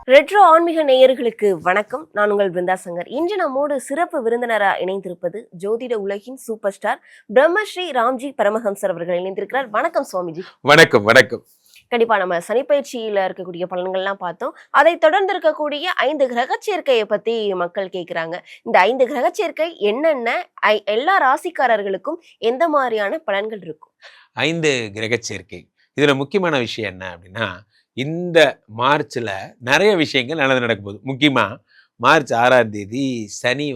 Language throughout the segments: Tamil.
ரெட்ரோ ஆன்மீக நேயர்களுக்கு வணக்கம். நான் உங்கள் பிருந்தா சங்கர். இன்று நம்மோடு சிறப்பு விருந்தினராக இணைந்திருப்பது ஜோதிட உலகின் சூப்பர் ஸ்டார் பிரம்மஸ்ரீ ராம்ஜி பரமஹம்சர் அவர்கள் இணைந்திருக்கிறார். வணக்கம் சுவாமிஜி. வணக்கம். வணக்கம். கண்டிப்பா நம்ம சனிப்பயிற்சியில இருக்கக்கூடிய பலன்கள்லாம் பார்த்தோம். அதை தொடர்ந்து இருக்கக்கூடிய 5 கிரக சேர்க்கையை பத்தி மக்கள் கேட்கிறாங்க. இந்த 5 கிரக சேர்க்கை என்னென்ன, எல்லா ராசிக்காரர்களுக்கும் எந்த மாதிரியான பலன்கள் இருக்கும்? 5 கிரக சேர்க்கை. இதுல முக்கியமான விஷயம் என்ன அப்படின்னா, இந்த மார்ச்ல நிறைய விஷயங்கள் நல்லது நடக்க போகுது. முக்கியமா மார்ச் 6ஆம் தேதி சனி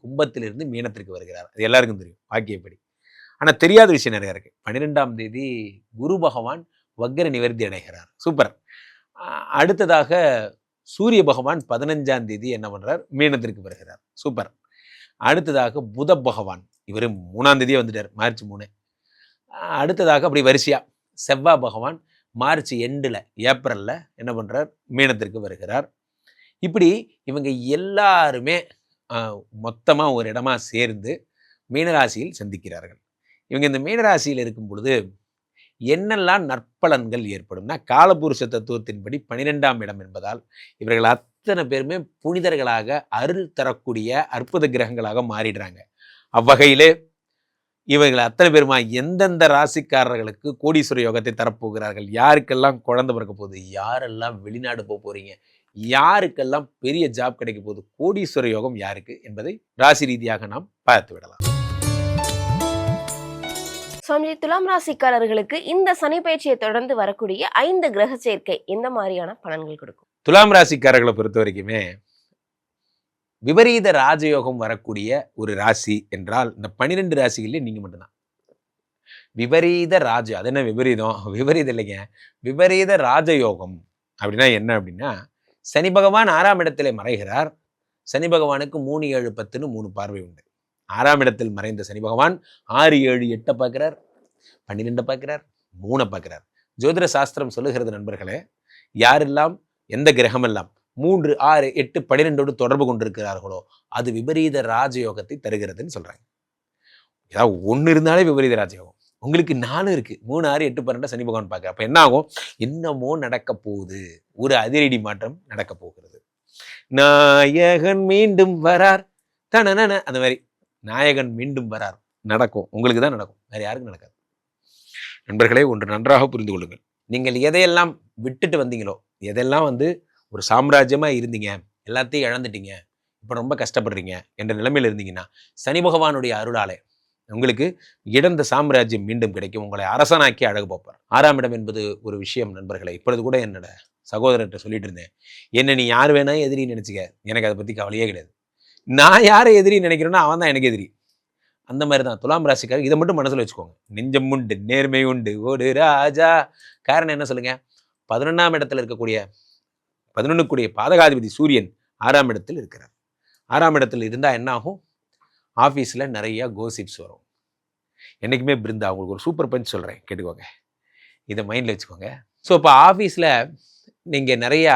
கும்பத்திலிருந்து மீனத்திற்கு வருகிறார். அது எல்லாருக்கும் தெரியும் வாக்கியப்படி. ஆனா தெரியாத விஷயம் நிறைய இருக்கு. 12ஆம் தேதி குரு பகவான் வக்ர நிவர்த்தி அடைகிறார். சூப்பர். அடுத்ததாக சூரிய பகவான் 15ஆம் தேதி என்ன பண்றார்? மீனத்திற்கு வருகிறார். சூப்பர். அடுத்ததாக புத பகவான் இவர் 3ஆம் தேதியே வந்துட்டார், மார்ச் 3. அடுத்ததாக அப்படி வரிசையா செவ்வாய் பகவான் மார்ச் எண்டில் ஏப்ரலில் என்ன பண்ணுறார்? மீனத்திற்கு வருகிறார். இப்படி இவங்க எல்லாருமே மொத்தமாக ஒரு இடமா சேர்ந்து மீனராசியில் சந்திக்கிறார்கள். இவங்க இந்த மீனராசியில் இருக்கும் பொழுது என்னெல்லாம் நற்பலன்கள் ஏற்படும்னா, காலபுருஷ தத்துவத்தின்படி 12ஆம் இடம் என்பதால் இவர்கள் அத்தனை பேருமே புனிதர்களாக அருள் தரக்கூடிய அற்புத கிரகங்களாக மாறிடுறாங்க. அவ்வகையிலே இவர்கள் அத்தனை பேருமா எந்தெந்த ராசிக்காரர்களுக்கு கோடீஸ்வர யோகத்தை தரப்போகிறார்கள், யாருக்கெல்லாம் குழந்தை பிறக்க போகுது, யாரெல்லாம் வெளிநாடு போக போறீங்க, யாருக்கெல்லாம் பெரிய ஜாப் கிடைக்க போகுது, கோடீஸ்வர யோகம் யாருக்கு என்பதை ராசி ரீதியாக நாம் பார்த்து விடலாம். சுவாமி, துலாம் ராசிக்காரர்களுக்கு இந்த சனி பயிற்சியை தொடர்ந்து வரக்கூடிய 5 கிரக சேர்க்கை எந்த மாதிரியான பலன்கள் கொடுக்கும்? துலாம் ராசிக்காரர்களை பொறுத்த வரைக்குமே விபரீத ராஜயோகம் வரக்கூடிய ஒரு ராசி என்றால் இந்த 12 ராசிகளில் நீங்க மட்டும்தான். விபரீத ராஜ, அது என்ன விபரீதம்? விபரீதம் இல்லைங்க, விபரீத ராஜயோகம் அப்படின்னா என்ன அப்படின்னா, சனி பகவான் 6ஆம் இடத்திலே மறைகிறார். சனி பகவானுக்கு 3, 7, 10ன்னு 3 பார்வை உண்டு. 6ஆம் இடத்தில் மறைந்த சனி பகவான் 6, 7, 8 பார்க்கிறார், 12 பார்க்கிறார், 3 பார்க்கிறார். ஜோதிட சாஸ்திரம் சொல்லுகிறது நண்பர்களே, யாரெல்லாம் எந்த கிரகமெல்லாம் 3, 6, 8, 12 தொடர்பு கொண்டிருக்கிறார்களோ அது விபரீத ராஜயோகத்தை தருகிறதுன்னு சொல்றாங்க. ஏதாவது ஒன்று இருந்தாலே விபரீத ராஜயோகம். உங்களுக்கு 4 இருக்கு, 3, 6, 8, 12 சனி பகவான் பார்க்க. அப்ப என்ன ஆகும்? என்னமோ நடக்க போகுது, ஒரு அதிரடி மாற்றம் நடக்க போகிறது. நாயகன் மீண்டும் வரார், தனன அந்த மாதிரி நாயகன் மீண்டும் வரார் நடக்கும். உங்களுக்கு தான் நடக்கும், வேற யாருக்கும் நடக்காது. நண்பர்களே, ஒன்று நன்றாக புரிந்து கொள்ளுங்கள். நீங்கள் எதையெல்லாம் விட்டுட்டு வந்தீங்களோ, எதெல்லாம் ஒரு சாம்ராஜ்யமாக இருந்தீங்க, எல்லாத்தையும் இழந்துட்டீங்க, இப்போ ரொம்ப கஷ்டப்படுறீங்க என்ற நிலைமையில் இருந்தீங்கன்னா, சனி பகவானுடைய அருளாலே உங்களுக்கு இழந்த சாம்ராஜ்யம் மீண்டும் கிடைக்கும். உங்களை அரசனாக்கி அழகு பார்ப்பார். 6ஆம் இடம் என்பது ஒரு விஷயம் நண்பர்களை. இப்பொழுது கூட என்னோட சகோதரர்கிட்ட சொல்லிட்டு இருந்தேன், என்ன நீ யார் வேணா எதிரி நினைச்சுக்க, எனக்கு அதை பற்றி கவலையே கிடையாது. நான் யாரை எதிரி நினைக்கிறேன்னா அவன் தான் எனக்கு எதிரி. அந்த மாதிரி தான் துலாம் ராசிக்காரர். இதை மட்டும் மனசில் வச்சுக்கோங்க. நெஞ்சம் உண்டு, நேர்மை உண்டு, ஓடு ராஜா. காரணம் என்ன சொல்லுங்க? 11ஆம் இடத்துல இருக்கக்கூடிய 11க்குடைய பாதகாதிபதி சூரியன் 6ஆம் இடத்தில் இருக்கிறார். 6ஆம் இடத்தில் இருந்தால் என்ன ஆகும்? ஆஃபீஸில் நிறைய கோசிப்ஸ் வரும். என்றைக்குமே பிருந்தா உங்களுக்கு ஒரு சூப்பர் பஞ்ச் சொல்கிறேன், கேட்டுக்கோங்க, இதை மைண்டில் வச்சுக்கோங்க. ஸோ இப்போ ஆஃபீஸில் நீங்கள் நிறையா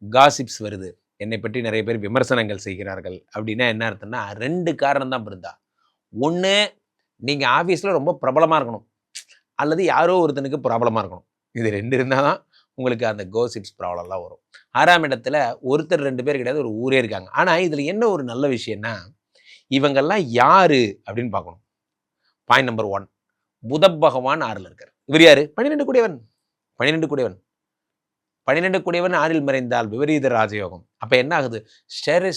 காசிப்ஸ் வருது, என்னை பற்றி நிறைய பேர் விமர்சனங்கள் செய்கிறார்கள் அப்படின்னா என்ன அர்த்தம்னா, 2 காரணம் தான் பிருந்தா. ஒன்று, நீங்கள் ஆஃபீஸில் ரொம்ப பிரபலமாக இருக்கணும், அல்லது யாரோ ஒருத்தனுக்கு ப்ராப்ளமாக இருக்கணும். இது 2 இருந்தால் தான் உங்களுக்கு அந்த கோசிப்ஸ் ப்ராப்ளம்லாம் வரும். 6ஆம் இடத்துல ஒருத்தர் 2 பேர் கிடையாது, ஒரு ஊரே இருக்காங்க. ஆனால் இதில் என்ன ஒரு நல்ல விஷயம்னா, இவங்கெல்லாம் யாரு அப்படின்னு பார்க்கணும். பாயிண்ட் நம்பர் 1, புத பகவான் 6ல் இருக்கார். இவர் யாரு? 12 கூடியவன். 12 கூடியவன் 12 கூடியவன் 6ல் மறைந்தால் விபரீத ராஜயோகம். அப்போ என்ன ஆகுது?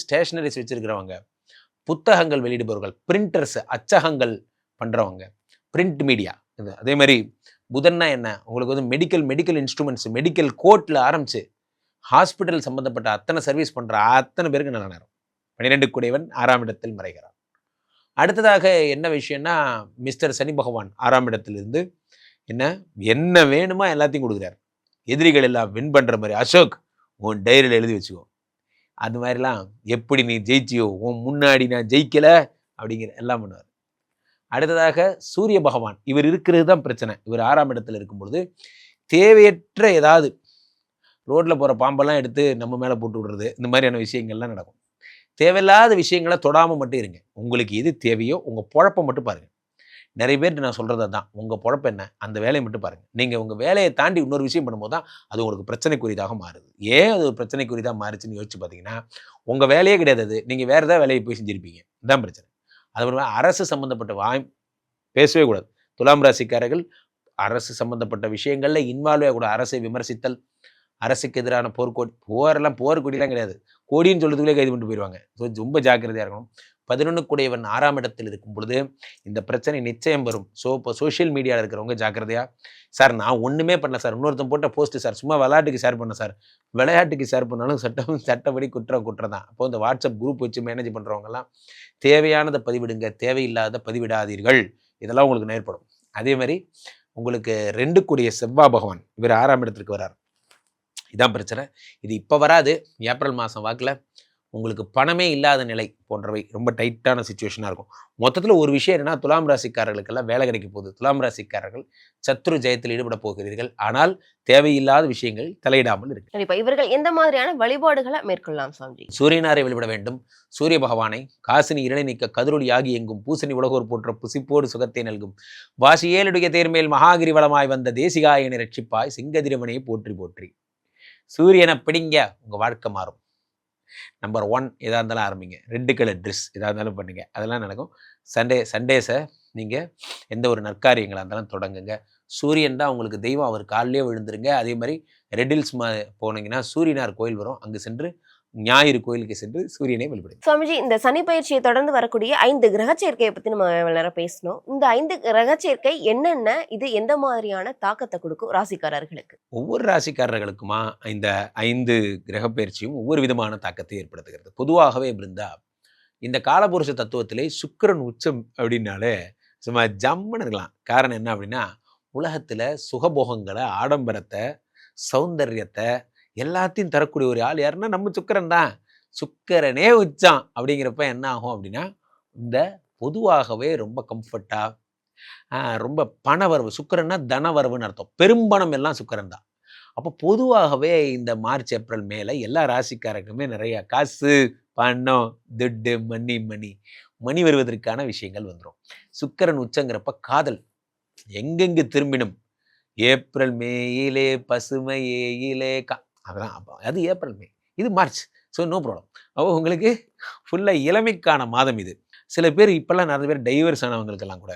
ஸ்டேஷனரிஸ் வச்சிருக்கிறவங்க, புத்தகங்கள் வெளியிடுபவர்கள், பிரிண்டர்ஸ், அச்சகங்கள் பண்ணுறவங்க, பிரிண்ட் மீடியா, அதே மாதிரி புதன்னா என்ன, உங்களுக்கு மெடிக்கல் இன்ஸ்ட்ருமெண்ட்ஸ், மெடிக்கல் கோர்ட்டில் ஆரம்பிச்சு ஹாஸ்பிட்டல் சம்மந்தப்பட்ட அத்தனை சர்வீஸ் பண்ணுற அத்தனை பேருக்கு நல்ல நேரம். 12 கூடியவன் 6ஆம் இடத்தில் மறைகிறார். அடுத்ததாக என்ன விஷயம்னா, மிஸ்டர் சனி பகவான் 6ஆம் இடத்திலிருந்து என்ன வேணுமா எல்லாத்தையும் கொடுக்குறார். எதிரிகள் எல்லாம் வின் பண்ணுற மாதிரி, அசோக் உன் டைரியில் எழுதி வச்சுக்கோ, அது மாதிரிலாம் எப்படி நீ ஜெயிச்சியோ, உன் முன்னாடி நான் ஜெயிக்கலை அப்படிங்கிற எல்லாம் பண்ணுவார். அடுத்ததாக சூரிய பகவான், இவர் இருக்கிறது தான் பிரச்சனை. இவர் 6ஆம் இடத்துல இருக்கும் பொழுது தேவையற்ற ஏதாவது ரோட்டில் போகிற பாம்பெல்லாம் எடுத்து நம்ம மேலே போட்டு விடுறது, இந்த மாதிரியான விஷயங்கள்லாம் நடக்கும். தேவையில்லாத விஷயங்களை தொடாமல் மட்டும் இருங்க. உங்களுக்கு எது தேவையோ உங்கள் பொழப்பை மட்டும் பாருங்கள். நிறைய பேர்ட்டு நான் சொல்கிறது தான், உங்கள் பொழப்பு என்ன, அந்த வேலையை மட்டும் பாருங்கள். நீங்கள் உங்கள் வேலையை தாண்டி இன்னொரு விஷயம் பண்ணும்போது தான் அது உங்களுக்கு பிரச்சனைக்குரியதாக மாறுது. ஏன் அது ஒரு பிரச்சனைக்குரியதாக மாறுச்சுன்னு யோசிச்சு பார்த்தீங்கன்னா, உங்கள் வேலையே கிடையாது அது, நீங்கள் வேறு ஏதாவது வேலையை போய் செஞ்சுருப்பீங்க. இதுதான் பிரச்சனை. அது அரசு சம்மந்தப்பட்ட பேசவே கூடாது. துலாம் ராசிக்காரர்கள் அரசு சம்மந்தப்பட்ட விஷயங்களில் இன்வால்வ் ஆகக்கூடாது. அரசை விமர்சித்தல், அரசுக்கு எதிரான போர்க்கொடிலாம் கிடையாது. கோடின்னு சொல்றதுக்குள்ளே கைது பண்ணிட்டு போயிடுவாங்க. ரொம்ப ஜாக்கிரதையாக இருக்கணும். 11 கூடையவன் 6ஆம் இடத்தில் இருக்கும் பொழுது இந்த பிரச்சனை நிச்சயம் வரும். ஸோ இப்போ சோஷியல் மீடியாவில் இருக்கிறவங்க ஜாக்கிரதையா, சார் நான் ஒன்றுமே பண்ணல சார், இன்னொருத்தன் போட்ட போஸ்ட்டு சார், சும்மா விளையாட்டுக்கு ஷேர் பண்ண சார், விளையாட்டுக்கு ஷேர் பண்ணாலும் சட்டப்படி குற்றம் தான். அப்போ இந்த வாட்ஸ்அப் குரூப் வச்சு மேனேஜ் பண்ணுறவங்கலாம் தேவையானதை பதிவிடுங்க, தேவையில்லாத பதிவிடாதீர்கள். இதெல்லாம் உங்களுக்கு நேர்படும். அதே மாதிரி உங்களுக்கு 2 கூடிய செவ்வாய் பகவான் இவர் 6ஆம் இடத்திற்கு வரார். இதான் பிரச்சனை. இது இப்போ வராது, ஏப்ரல் மாதம் வாக்கில் உங்களுக்கு பணமே இல்லாத நிலை போன்றவை ரொம்ப டைட்டான சுச்சுவேஷனாக இருக்கும். மொத்தத்தில் ஒரு விஷயம் என்னன்னா, துலாம் ராசிக்காரர்களுக்கெல்லாம் வேலை கிடைக்க போகுது. துலாம் ராசிக்காரர்கள் சத்ரு ஜெயத்தில் ஈடுபட போகிறீர்கள். ஆனால் தேவையில்லாத விஷயங்கள் தலையிடாமல் இருக்கு. கண்டிப்பா இவர்கள் எந்த மாதிரியான வழிபாடுகளை மேற்கொள்ளலாம் சாமிஜி? சூரியனாரை வழிபட வேண்டும். சூரிய பகவானை காசினி இரணை நீக்க கதிரொலி ஆகி எங்கும் பூசணி உலகோர் போன்ற புசிப்போடு சுகத்தை நல்கும் வாசியேலுடைய தேர்மேல் மகாகிரி வளமாய் வந்த தேசிகாயனை ரட்சிப்பாய் சிங்கதிரவனையை போற்றி போற்றி. சூரியனை பிடிங்க, உங்கள் வாழ்க்கை மாறும். நம்பர் 1 எதாக இருந்தாலும் ஆரம்பிங்க. ரெட் கலர் ட்ரெஸ் எதாக இருந்தாலும் பண்ணுங்க, அதெல்லாம் நடக்கும். சண்டேஸை நீங்கள் எந்த ஒரு நற்காரியங்களாக இருந்தாலும் தொடங்குங்க. சூரியன் தான் உங்களுக்கு தெய்வம், அவர் காலிலே விழுந்துருங்க. அதே மாதிரி ரெட்டில்ஸ் போனீங்கன்னா சூரியனார் கோயில் வரும், அங்கு சென்று ஞாயிறு கோயிலுக்கு சென்று சூரியனை வழிபடுங்க. சுவாமிஜி, இந்த சனி பயிற்சியை தொடர்ந்து வரக்கூடிய 5 கிரக சேர்க்கையை பத்தி நம்ம நேரம் பேசணும். இந்த 5 கிரக சேர்க்கை என்னென்ன, இது எந்த மாதிரியான தாக்கத்தை கொடுக்கும் ராசிக்காரர்களுக்கு? ஒவ்வொரு ராசிக்காரர்களுக்குமா இந்த 5 கிரக பயிற்சியும் ஒவ்வொரு விதமான தாக்கத்தை ஏற்படுத்துகிறது. பொதுவாகவே பிருந்தா, இந்த காலபுருஷ தத்துவத்திலே சுக்கிரன் உச்சம் அப்படின்னாலே சும்மா ஜம்முன்னு இருக்கலாம். காரணம் என்ன அப்படின்னா, உலகத்துல சுகபோகங்களை, ஆடம்பரத்தை, சௌந்தர்யத்தை எல்லாத்தையும் தரக்கூடிய ஒரு ஆள் யாருன்னா நம்ம சுக்கிரன் தான். சுக்கிரனே உச்சம் அப்படிங்கிறப்ப என்ன ஆகும் அப்படின்னா, இந்த பொதுவாகவே ரொம்ப கம்ஃபர்ட்டா, ரொம்ப பணவரவு, சுக்கிரன்னா தனவரவுன்னு அர்த்தம். பெரும்பணம் எல்லாம் சுக்கிரன் தான். அப்போ பொதுவாகவே இந்த மார்ச் ஏப்ரல் மேல எல்லா ராசிக்காரர்களுமே நிறைய காசு, பணம், துட்டு, மணி வருவதற்கான விஷயங்கள் வந்துடும். சுக்கிரன் உச்சங்கிறப்ப காதல் எங்கெங்கு திரும்பினும், ஏப்ரல் மேயிலே பசுமை ஏயிலே அதெல்லாம் அது ஏப்ரல் மே, இது மார்ச். So no problem. அப்போ உங்களுக்கு ஃபுல்லாக இளமைக்கான மாதம் இது. சில பேர் இப்போல்லாம் நிறைய பேர் டைவர்ஸ் ஆனவங்களுக்கெல்லாம் கூட,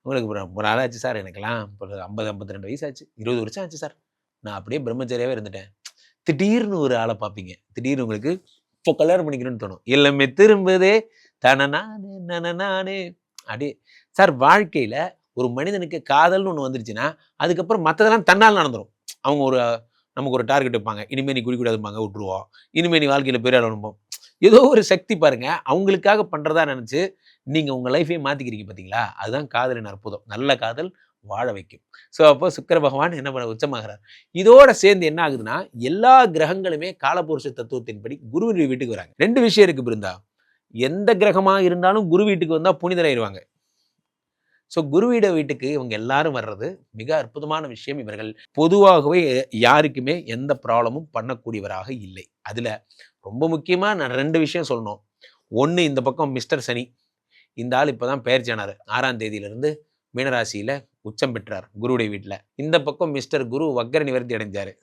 உங்களுக்கு ஒரு நாள் ஆச்சு சார், எனக்கெல்லாம் இப்போ 50-52 வயசு ஆச்சு, 20 வருஷம் ஆச்சு சார், நான் அப்படியே பிரம்மச்சரியாவே இருந்துட்டேன். திடீர்னு ஒரு ஆளை பார்ப்பீங்க, திடீர்னு உங்களுக்கு இப்போ கல்யாணம் பண்ணிக்கணும்னு தோணும். எல்லாமே திரும்புதே நானே அப்படியே. சார், வாழ்க்கையில் ஒரு மனிதனுக்கு காதல்னு ஒன்று வந்துருச்சுன்னா அதுக்கப்புறம் மற்றதெல்லாம் தன்னால் நடந்துடும். அவங்க நமக்கு ஒரு டார்கெட் வைப்பாங்க, இனிமேல் நீ குடிக்கூடாதுப்பாங்க, விட்டுருவோம், இனிமேல் நீ வாழ்க்கையில் பெரிய ஆள் அனுப்போம். ஏதோ ஒரு சக்தி பாருங்க, அவங்களுக்காக பண்ணுறதா நினச்சி நீங்கள் உங்கள் லைஃபையே மாற்றிக்கிறீங்க பார்த்தீங்களா? அதுதான் காதலின் அற்புதம். நல்ல காதல் வாழ வைக்கும். ஸோ அப்போ சுக்கிர பகவான் என்ன பண்ண உச்சமாகிறார். இதோட சேர்ந்து என்ன ஆகுதுன்னா, எல்லா கிரகங்களுமே காலபுருஷ தத்துவத்தின்படி குரு வீட்டுக்கு வராங்க. 2 விஷயம் இருக்கு பிருந்தா. எந்த கிரகமாக இருந்தாலும் குரு வீட்டுக்கு வந்தால் புனிதராயிருவாங்க. ஸோ குருவிட வீட்டுக்கு இவங்க எல்லாரும் வர்றது மிக அற்புதமான விஷயம். இவர்கள் பொதுவாகவே யாருக்குமே எந்த ப்ராப்ளமும் பண்ணக்கூடியவராக இல்லை. அதில் ரொம்ப முக்கியமாக நான் 2 விஷயம் சொல்லணும். 1, இந்த பக்கம் மிஸ்டர் சனி, இந்த ஆள் இப்போ தான் பெயர்ச்சி ஆனார். 6ஆம் தேதியிலிருந்து மீனராசியில் உச்சம் பெற்றார் குருவுடைய வீட்டில். இந்த பக்கம் மிஸ்டர் குரு வக்கர நிவர்த்தி அடைஞ்சார்.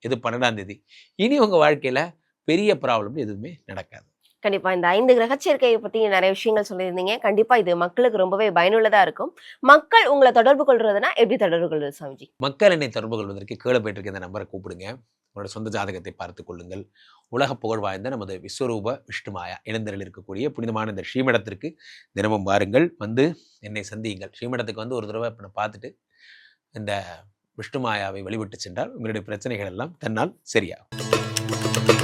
இது 12ஆம் தேதி. இனி உங்கள் வாழ்க்கையில் பெரிய ப்ராப்ளம் எதுவுமே நடக்காது. கண்டிப்பா இந்த 5 கிரக சேர்க்கையை பத்தி நிறைய விஷயங்கள் சொல்லியிருந்தீங்க. கண்டிப்பா இது மக்களுக்கு ரொம்பவே பயனுள்ளதா இருக்கும். மக்கள் உங்களை தொடர்பு கொள்றதுன்னா எப்படி தொடர்பு கொள்வது சாமிஜி? மக்கள் என்னை தொடர்பு கொள்வதற்கு கீழே போயிட்டு இருக்க இந்த நம்பரை கூப்பிடுங்க. உங்களோட சொந்த ஜாதகத்தை பார்த்து கொள்ளுங்கள். உலக புகழ் வாய்ந்த நமது விஸ்வரூப விஷ்ணுமாயா இணைந்தரில் இருக்கக்கூடிய புனிதமான இந்த ஸ்ரீமடத்திற்கு தினமும் வாருங்கள், வந்து என்னை சந்தியுங்கள். ஸ்ரீமடத்துக்கு வந்து ஒரு தடவை பார்த்துட்டு இந்த விஷ்ணுமாயாவை வழிபட்டு சென்றால் உங்களுடைய பிரச்சனைகள் எல்லாம் தன்னால் சரியாகும்.